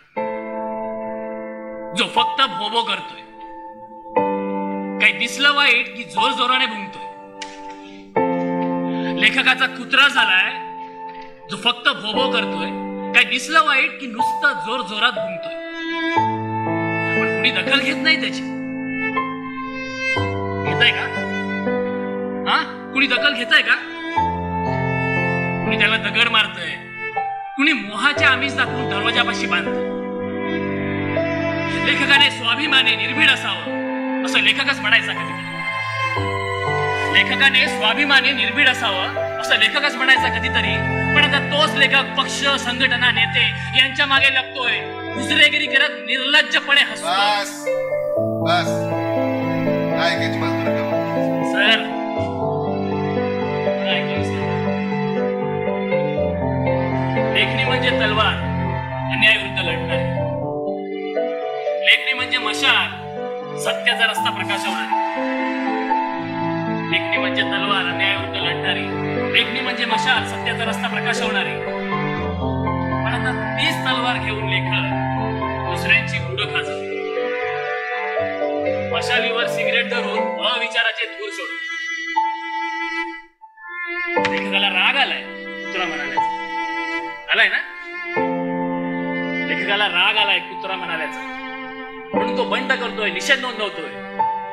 जो फक्त भोबो करतोय. काही दिसलं वाईट की जोर जोराने भुंकतोय. लेखकाचा कुत्रा झालाय जो फक्त भोबो करतोय. काही दिसलं वाईट की नुसतं जोर जोरात भुंकतोय. पण कुणी दखल घेत नाही त्याची. घेताय का? कुणी दखल घेताय का? कुणी त्याला दगड मारतय, कुणी मोहाच्या आमिष दाखवून दरवाजापाशी बांधतय. लेखकाने स्वाभिमाने निर्भीड असावं असं लेखकच म्हणायचा कधीतरी. लेखकाने स्वाभिमाने निर्भीड असावं असं लेखकच म्हणायचा कधीतरी. पण आता तोच लेखक पक्ष, संघटना, नेते यांच्या मागे लागतोय, हुजरेगिरी करत निर्लज्जपणे हसतोय. सर, म्हणजे तलवार, अन्यायाविरुद्ध लढणारी. लेखणी म्हणजे मशाल, सत्याचा रस्ता प्रकाशवणारी. लेखणी म्हणजे तलवार, अन्यायाविरुद्ध लढणारी. लेखणी म्हणजे मशाल, सत्याचा रस्ता प्रकाशवणारी. पण आता तीच तलवार घेऊन लेखक दुसऱ्यांची बुडं खाजवते. मशालीवर सिगरेट धरून अविचाराचे धूर सोडतो. लेखकाला राग आलाय कुत्रा म्हणाल्याचा. आलाय ना? लेखकाला राग आलाय कुत्रा म्हणाल्याचा, म्हणून तो बंड करतोय, निषेध नोंदवतोय.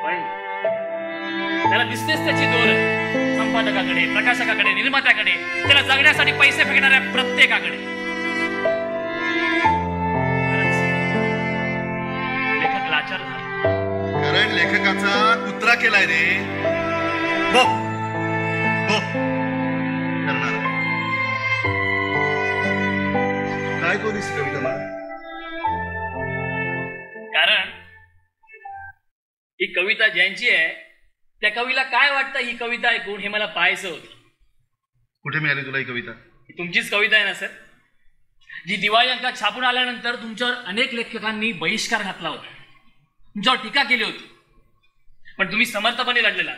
पण त्याला दिसतेच त्याची दोर संपादकाकडे, प्रकाशकाकडे, निर्मात्याकडे, त्याला जगण्यासाठी पैसे फेकणाऱ्या प्रत्येकाकडे. लेखक लाचार झाला. कारण लेखकाचा कुत्रा केलाय रे. हो हो करणार. काय कोणीच कविता मला? कारण ही कविता ज्यांची आहे त्या कवीला काय वाटतं ही कविता ऐकून हे मला पाहायचं होतं. कुठे मिळाली तुला ही कविता? ही तुमचीच कविता आहे ना सर, जी दिवाळी अंकात छापून आल्यानंतर तुमच्यावर अनेक लेखकांनी बहिष्कार घातला होता, तुमच्यावर टीका केली होती. पण तुम्ही समर्थपणे लढलेला,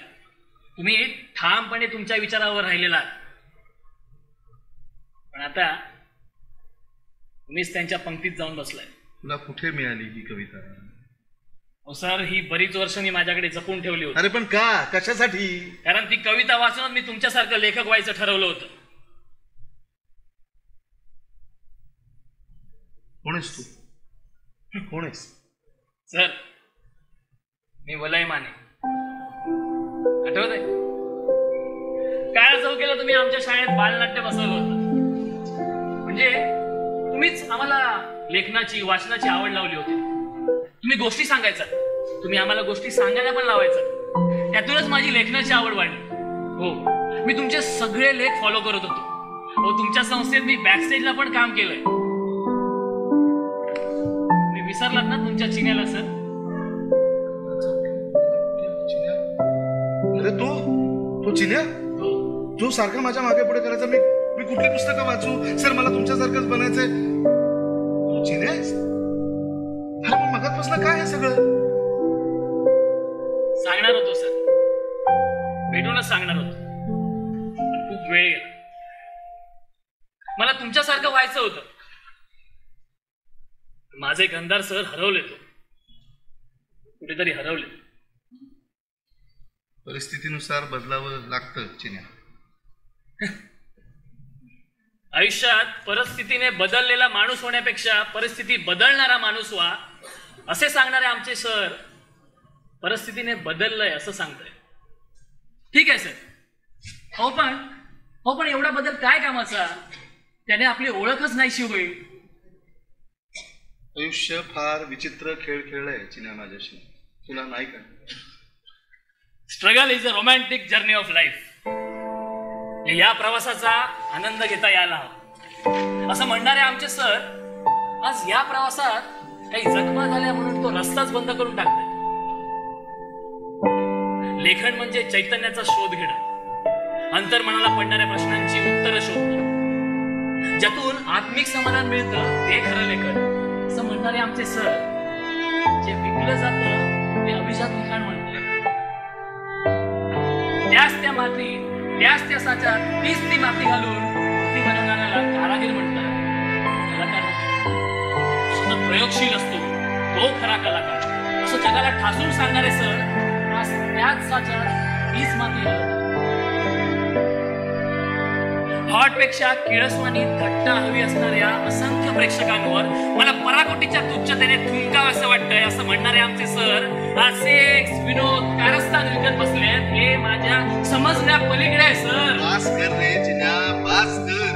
तुम्ही ठामपणे तुमच्या विचारावर राहिलेला. पण आता तुम्हीच त्यांच्या पंक्तीत जाऊन बसलाय. तुला कुठे मिळाली ही कविता? हो सर, ही बरीच वर्ष मी माझ्याकडे जपून ठेवली होती. अरे पण का, कशासाठी? कारण ती कविता वाचून मी तुमच्यासारखं लेखक व्हायचं ठरवलं होतं. कोण आहेस तू? कोण आहेस? सर, मी वलय माने. आठवत आहे? काळा चौकीला तुम्ही आमच्या शाळेत बालनाट्य बसवलं होतं. म्हणजे तुम्हीच आम्हाला लेखनाची, वाचनाची आवड लावली होती. तुम्ही गोष्टी सांगायचा, तुम्ही आम्हाला गोष्टी सांगायला पण लावायचा. त्यातूनच माझी लेखनाची आवड वाढली. हो, मी तुमचे सगळे लेख फॉलो करत होतो. हो, तुमच्या संस्थेत मी बॅकस्टेजला पण काम केलंय. मी विसरलात ना तुमच्या चिन्याला सर? अरे तू चिन्या, तू सारखा माझ्या मागे पुढे करायचा. मी कुठली पुस्तकं वाचू सर? मला तुमच्यासारखंच बनायचंय. तू चिन्या? अरे मग मगातपासून काय हे सगळं? सांगणार होतो सर, भेटूनच सांगणार होतो, पण खूप वेळ गेला. मला तुमच्यासारखं व्हायचं होतं. माझे गंधार सर हरवले, तो कुठेतरी हरवले. परिस्थितीनुसार बदलावं लागतं चिन्या. आयुष्यात परिस्थितीने बदललेला माणूस होण्यापेक्षा परिस्थिती बदलणारा माणूस व्हा असे सांगणारे आमचे सर परिस्थितीने बदललंय असं सांगताय. ठीक आहे सर. हो पण एवढा बदल काय कामाचा? त्याने आपली ओळखच नाहीशी होईल. आयुष्य फार विचित्र खेळ खेळलंय चिन्या माझ्याशी, तुला नाही का? Struggle is a romantic journey of life. या प्रवासाचा आनंद घेता यायला हवा असं म्हणणारे आमचे सर आज या प्रवासात काही जखमा झाल्या म्हणून तो रस्ताच बंद करून टाकतात. लेखन म्हणजे चैतन्याचा शोध घेणं, अंतर्मनाला पडणाऱ्या प्रश्नांची उत्तरं शोधणं, ज्यातून आत्मिक समाधान मिळतं ते खरं लेखन असं म्हणणारे आमचे सर. जे विकलं जातं ते अभिजात लिखाण म्हणतात. त्याच त्या माती, त्याच त्या साच्यात तीच ती माती घालून ती बनवणाऱ्याला कारागीर म्हणतात. कलाकार प्रयोगशील असतो तो खरा कलाकार असं जगाला ठासून सांगणारे सर आज त्याच साच्यात तीच माती घालतात. हॉटपेक्षा किळसवानी थट्टा हवी असणाऱ्या असंख्य प्रेक्षकांवर मला पराकोटीच्या तुच्छतेने थुंकावं वाटतंय असं म्हणणारे आमचे सर आज सेक्स, विनोद, कारस्थान विकत बसलेत हे माझ्या समजण्या पलीकडे आहे सर. पास कर रे चिन्या, पास कर.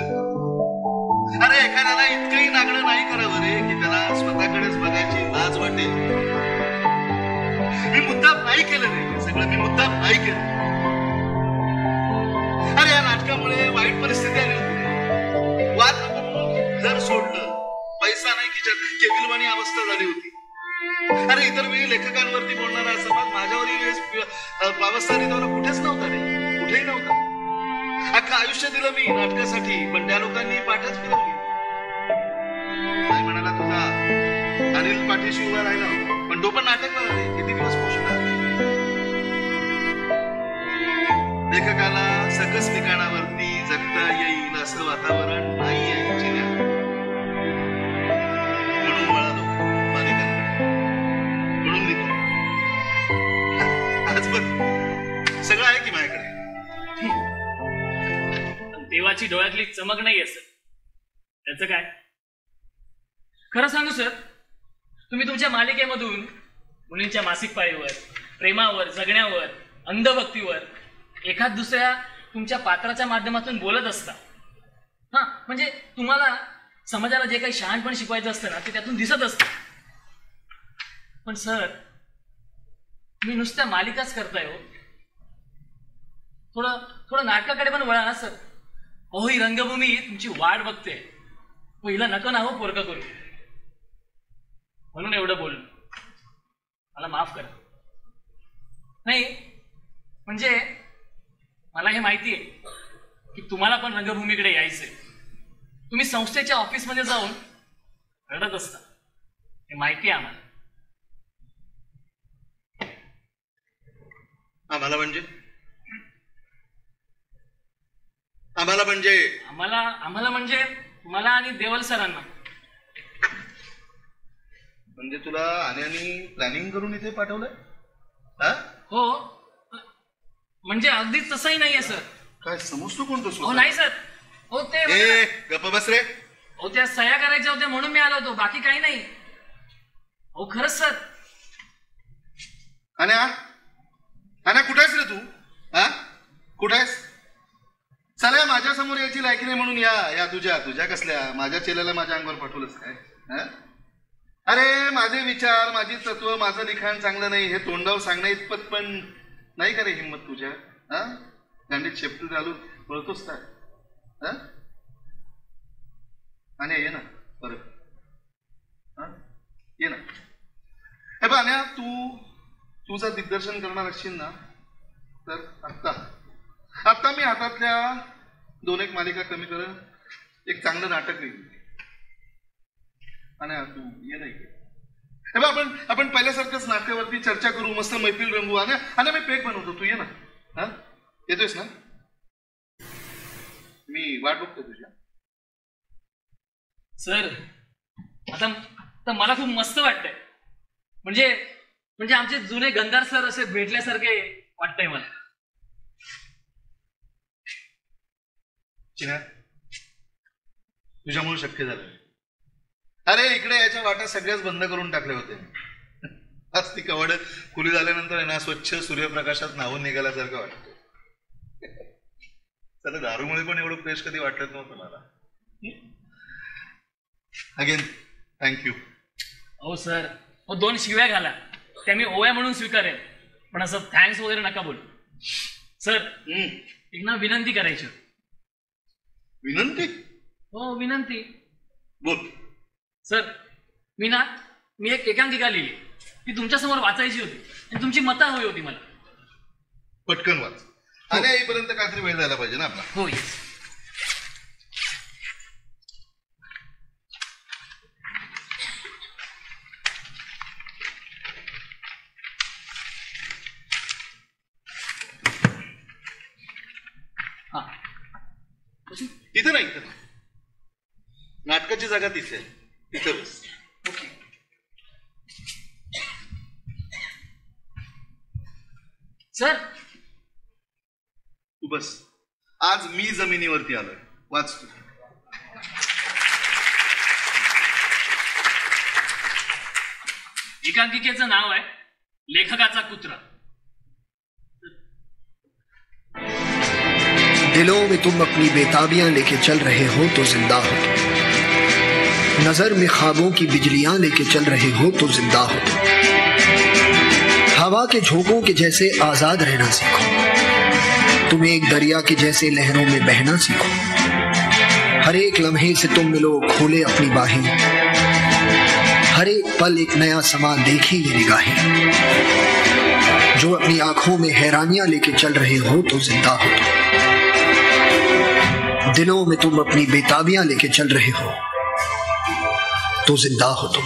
अरे एखाद्याला इतकंही नागणं नाही करावं रे की त्याला स्वतःकडेच बघायची लाज वाटेल. मी मुद्दाम नाही केलं रे सगळं, मी मुद्दाम नाही केलं. अरे या नाटकामुळे वाईट परिस्थिती आली होती. वाद नको घर सोडलं, पैसा नाही खिचत, केविलवाणी अवस्था झाली होती. अरे इतर वेळी लेखकांवरती बोलणारा समाज माझ्यावरही अवस्था निघाला कुठेच नव्हता रे, कुठेही नव्हता. अख्खं आयुष्य दिलं मी नाटकासाठी, पण त्या लोकांनी पाठच फिरवली. पाठीशी उभा राहिला होता, पण तो पण नाटकला होते. किती दिवस पोषणार. लेखकाला सकस ठिकाणावरती जगता येईल असं वातावरण नाहीये जिल्ह्यात, म्हणून वळालो मालिकांकडे, म्हणून लिहितो. आज बघ सगळं आहे की माझ्याकडे. देवाची डोळ्यातली चमक नाही असत, त्याचं काय. खरं सांगू सर, तुम्ही तुमच्या मालिकेमधून मुलींच्या मासिक पाळीवर, प्रेमावर, जगण्यावर, अंधभक्तीवर एखाद दुसऱ्या तुमच्या पात्राच्या माध्यमातून बोलत असता. हा, म्हणजे तुम्हाला समाजाला जे काही शहाणपण शिकवायचं असतं ना ते त्यातून दिसत असतं. पण सर, मी नुसत्या मालिकाच करताय हो. थोडं नाटकाकडे पण वळा ना सर. अहो, ही रंगभूमी तुमची वाट बघते. पहिला नका ना हो पोरका करू. म्हणून एवढं बोललो, मला माफ करा. नाही म्हणजे मला हे माहिती आहे की तुम्हाला पण रंगभूमीकडे यायचंय. तुम्ही संस्थेच्या ऑफिसमध्ये जाऊन रडत असता, हे माहिती आहे आम्हाला. आम्हाला म्हणजे मला आणि देवल सरांना. म्हणजे तुला आणि प्लॅनिंग करून इथे पाठवलंय? हो, म्हणजे अगदीच तसंही नाहीये सर. काय समजतो कोण तो? हो नाही सर. हो ते गप्प बस रे. हो, त्या सह्या करायच्या होत्या म्हणून मी आलो होतो, बाकी काही नाही. हो खरंच सर. आणि कुठे आहेस रे तू? कुठे आहेस? चला, माझ्या समोर यायची लायकी नाही म्हणून या तुझ्या कसल्या माझ्या चेल्याला माझ्या अंगावर पाठवलंच काय? अरे, माझे विचार, माझी तत्व, माझं लिखाण चांगलं नाही हे तोंडावर सांगणं इतपत पण नाही का रे हिंमत तुझ्या? गांडीत शेपटी घालून पळतोस काय? आणि ये ना परत, ये ना. हे बघ अन्या, तू जर दिग्दर्शन करणार असशील ना तर आत्ता मी हातातल्या 2-1 मालिका कमी करत एक चांगलं नाटक लिहिलं. आणि तू ये नाही. हे बघ, आपण पहिल्यासारखंच नाटकावरती चर्चा करू, मस्त मैफिल रंगू. आणि मी पेक बनवतो, तू ये ना. येतोयस ना? मी वाट बघतो तुझ्या. सर, आता मला खूप मस्त वाटतंय. म्हणजे आमचे जुने गंधार सर असे भेटल्यासारखे वाटतंय मला. चिन्या, तुझ्यामुळे शक्य झालं. अरे, इकडे याच्या वाटा सगळ्याच बंद करून टाकले होते. आज ती कवड खुली झाल्यानंतर आहे ना, स्वच्छ सूर्यप्रकाशात न्हावून निघाल्यासारखं वाटतं. चला, दारूमुळे पण एवढं फ्रेश कधी वाटत नव्हतं मला. Again thank you. हो सर, 2 शिव्या घाला, त्या मी ओव्या म्हणून स्वीकारेन, पण असं थँक्स वगैरे नका बोलू. सर, एक ना विनंती करायची. विनंती? हो, विनंती. बोल. सर, मी एक एकांकिका लिहिली, ती तुमच्या समोर वाचायची होती आणि तुमची मतं हवी होती मला. पटकन वाच. आणि येईपर्यंत काहीतरी वेळ जायला पाहिजे ना आपला. हो. इथं नाही, इथं नाटकाची जागा तिथे आहे, तिथे बस. ओके. सर, तू बस. आज मी जमिनीवरती आलोय. वाच तू. एकांकिकेचं नाव आहे लेखकाचा कुत्रा. दिलों में तुम अपनी बेताबियां लेके चल रहे हो तो जिंदा हो. नजर में ख्वाबों की बिजलियां लेके चल रहे हो तो जिंदा हो. हवा के झोंकों के जैसे आजाद रहना सीखो. तुम एक दरिया के जैसे लहरों में बहना सीखो. हर एक लम्हे से तुम मिलो, खोले अपनी बाहें. हर एक पल एक नया समा देखे ये निगाहें. जो अपनी आंखों में हैरानियां लेके चल रहे हो तो जिंदा हो. दिलों में तुम अपनी बेताबियां लेके चल रहे हो तो जिंदा हो तुम.